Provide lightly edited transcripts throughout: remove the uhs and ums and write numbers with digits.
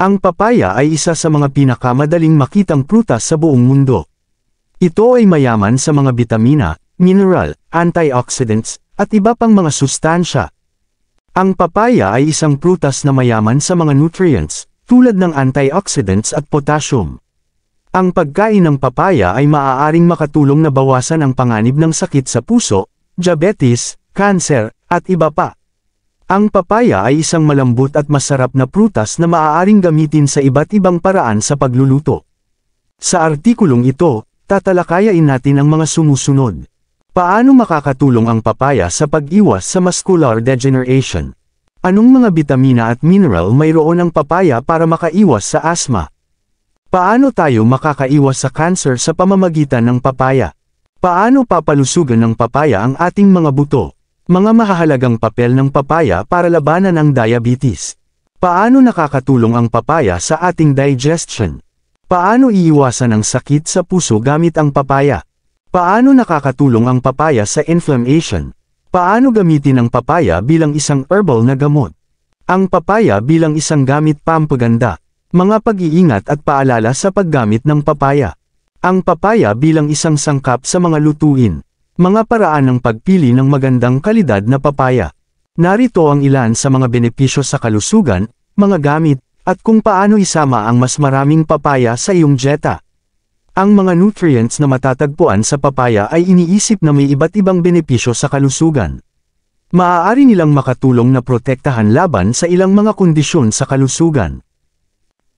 Ang papaya ay isa sa mga pinakamadaling makitang prutas sa buong mundo. Ito ay mayaman sa mga bitamina, mineral, antioxidants, at iba pang mga sustansya. Ang papaya ay isang prutas na mayaman sa mga nutrients, tulad ng antioxidants at potassium. Ang pagkain ng papaya ay maaaring makatulong na bawasan ang panganib ng sakit sa puso, diabetes, kanser, at iba pa. Ang papaya ay isang malambot at masarap na prutas na maaaring gamitin sa iba't ibang paraan sa pagluluto. Sa artikulong ito, tatalakayin natin ang mga sumusunod. Paano makakatulong ang papaya sa pag-iwas sa muscular degeneration? Anong mga bitamina at mineral mayroon ang papaya para makaiwas sa asthma? Paano tayo makakaiwas sa cancer sa pamamagitan ng papaya? Paano papalusugan ng papaya ang ating mga buto? Mga mahahalagang papel ng papaya para labanan ang diabetes. Paano nakakatulong ang papaya sa ating digestion? Paano iiwasan ang sakit sa puso gamit ang papaya? Paano nakakatulong ang papaya sa inflammation? Paano gamitin ang papaya bilang isang herbal na gamot? Ang papaya bilang isang gamit pampaganda. Mga pag-iingat at paalala sa paggamit ng papaya. Ang papaya bilang isang sangkap sa mga lutuin. Mga paraan ng pagpili ng magandang kalidad na papaya. Narito ang ilan sa mga benepisyo sa kalusugan, mga gamit, at kung paano isama ang mas maraming papaya sa iyong dieta. Ang mga nutrients na matatagpuan sa papaya ay iniisip na may iba't ibang benepisyo sa kalusugan. Maaari nilang makatulong na protektahan laban sa ilang mga kondisyon sa kalusugan.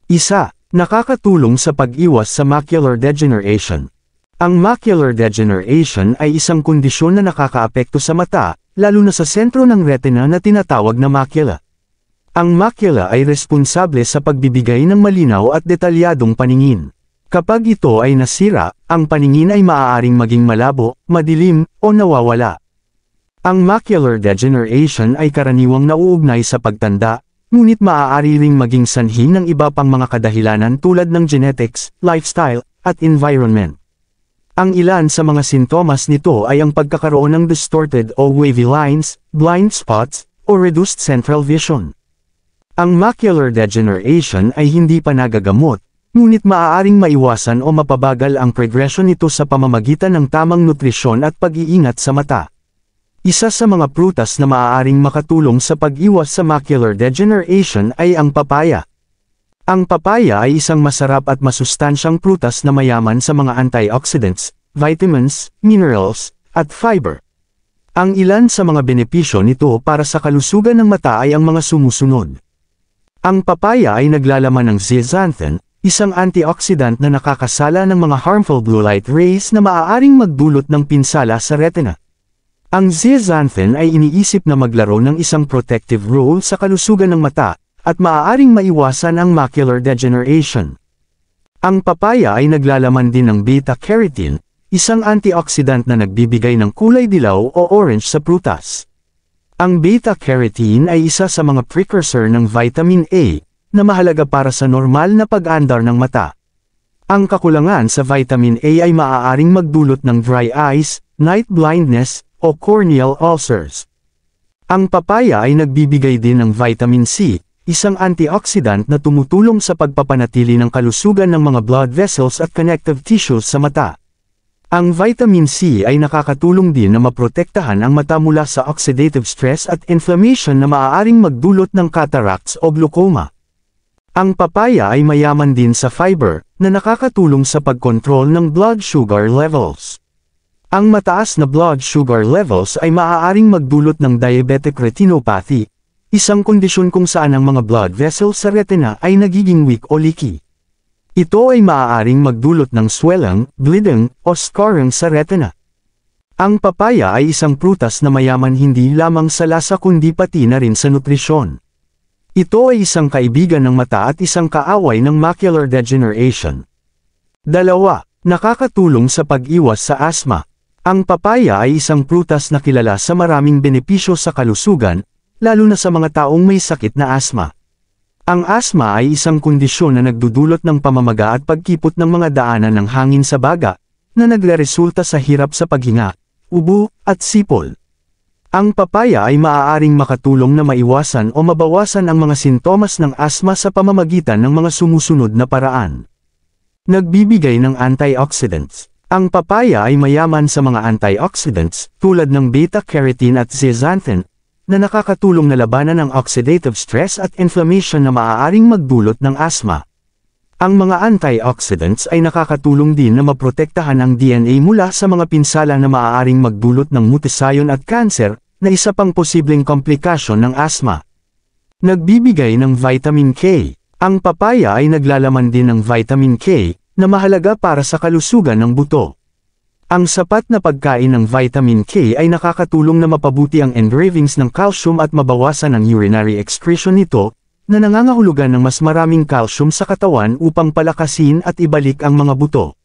Isa, nakakatulong sa pag-iwas sa macular degeneration. Ang macular degeneration ay isang kondisyon na nakakaapekto sa mata, lalo na sa sentro ng retina na tinatawag na macula. Ang macula ay responsable sa pagbibigay ng malinaw at detalyadong paningin. Kapag ito ay nasira, ang paningin ay maaaring maging malabo, madilim, o nawawala. Ang macular degeneration ay karaniwang nauugnay sa pagtanda, ngunit maaari ring maging sanhi ng iba pang mga kadahilanan tulad ng genetics, lifestyle, at environment. Ang ilan sa mga sintomas nito ay ang pagkakaroon ng distorted o wavy lines, blind spots, o reduced central vision. Ang macular degeneration ay hindi pa nagagamot, ngunit maaaring maiwasan o mapabagal ang progression nito sa pamamagitan ng tamang nutrisyon at pag-iingat sa mata. Isa sa mga prutas na maaaring makatulong sa pag-iwas sa macular degeneration ay ang papaya. Ang papaya ay isang masarap at masustansyang prutas na mayaman sa mga antioxidants, vitamins, minerals, at fiber. Ang ilan sa mga benepisyo nito para sa kalusugan ng mata ay ang mga sumusunod. Ang papaya ay naglalaman ng zeaxanthin, isang antioxidant na nakakasala ng mga harmful blue light rays na maaaring magdulot ng pinsala sa retina. Ang zeaxanthin ay iniisip na maglaro ng isang protective role sa kalusugan ng mata, at maaaring maiwasan ang macular degeneration. Ang papaya ay naglalaman din ng beta-carotene, isang antioxidant na nagbibigay ng kulay dilaw o orange sa prutas. Ang beta-carotene ay isa sa mga precursor ng vitamin A, na mahalaga para sa normal na pag-andar ng mata. Ang kakulangan sa vitamin A ay maaaring magdulot ng dry eyes, night blindness, o corneal ulcers. Ang papaya ay nagbibigay din ng vitamin C, isang antioxidant na tumutulong sa pagpapanatili ng kalusugan ng mga blood vessels at connective tissues sa mata. Ang vitamin C ay nakakatulong din na maprotektahan ang mata mula sa oxidative stress at inflammation na maaaring magdulot ng cataracts o glaucoma. Ang papaya ay mayaman din sa fiber, na nakakatulong sa pagkontrol ng blood sugar levels. Ang mataas na blood sugar levels ay maaaring magdulot ng diabetic retinopathy, isang kondisyon kung saan ang mga blood vessels sa retina ay nagiging weak o leaky. Ito ay maaaring magdulot ng swelling, bleeding, o scarring sa retina. Ang papaya ay isang prutas na mayaman hindi lamang sa lasa kundi pati na rin sa nutrisyon. Ito ay isang kaibigan ng mata at isang kaaway ng macular degeneration. 2. Nakakatulong sa pag-iwas sa asthma. Ang papaya ay isang prutas na kilala sa maraming benepisyo sa kalusugan, lalo na sa mga taong may sakit na asthma. Ang asthma ay isang kondisyon na nagdudulot ng pamamaga at pagkipot ng mga daanan ng hangin sa baga, na nagreresulta sa hirap sa paghinga, ubo, at sipol. Ang papaya ay maaaring makatulong na maiwasan o mabawasan ang mga sintomas ng asma sa pamamagitan ng mga sumusunod na paraan. Nagbibigay ng antioxidants. Ang papaya ay mayaman sa mga antioxidants, tulad ng beta-carotene at zeaxanthin, na nakakatulong na labanan ang oxidative stress at inflammation na maaaring magdulot ng asma. Ang mga antioxidants ay nakakatulong din na maprotektahan ang DNA mula sa mga pinsala na maaaring magdulot ng mutasyon at kanser, na isa pang posibleng komplikasyon ng asma. Nagbibigay ng vitamin K. Ang papaya ay naglalaman din ng vitamin K, na mahalaga para sa kalusugan ng buto. Ang sapat na pagkain ng vitamin K ay nakakatulong na mapabuti ang engravings ng calcium at mabawasan ang urinary excretion nito, na nangangahulugan ng mas maraming calcium sa katawan upang palakasin at ibalik ang mga buto.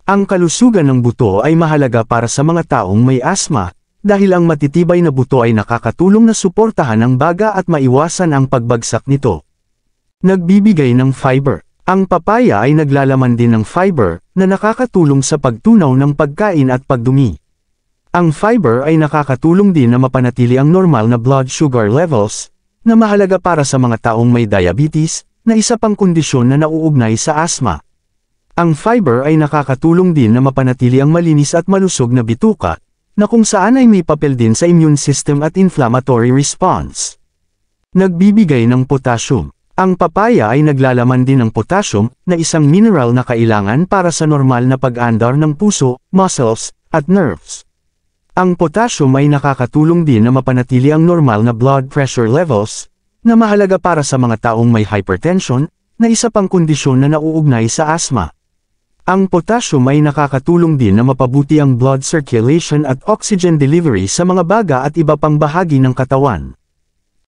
Ang kalusugan ng buto ay mahalaga para sa mga taong may asma, dahil ang matitibay na buto ay nakakatulong na suportahan ang baga at maiwasan ang pagbagsak nito. Nagbibigay ng fiber. Ang papaya ay naglalaman din ng fiber, na nakakatulong sa pagtunaw ng pagkain at pagdumi. Ang fiber ay nakakatulong din na mapanatili ang normal na blood sugar levels, na mahalaga para sa mga taong may diabetes, na isa pang kondisyon na nauugnay sa asma. Ang fiber ay nakakatulong din na mapanatili ang malinis at malusog na bituka, na kung saan ay may papel din sa immune system at inflammatory response. Nagbibigay ng potassium. Ang papaya ay naglalaman din ng potassium, na isang mineral na kailangan para sa normal na pag-andar ng puso, muscles, at nerves. Ang potassium ay nakakatulong din na mapanatili ang normal na blood pressure levels, na mahalaga para sa mga taong may hypertension, na isa pang kondisyon na nauugnay sa asma. Ang potassium ay nakakatulong din na mapabuti ang blood circulation at oxygen delivery sa mga baga at iba pang bahagi ng katawan.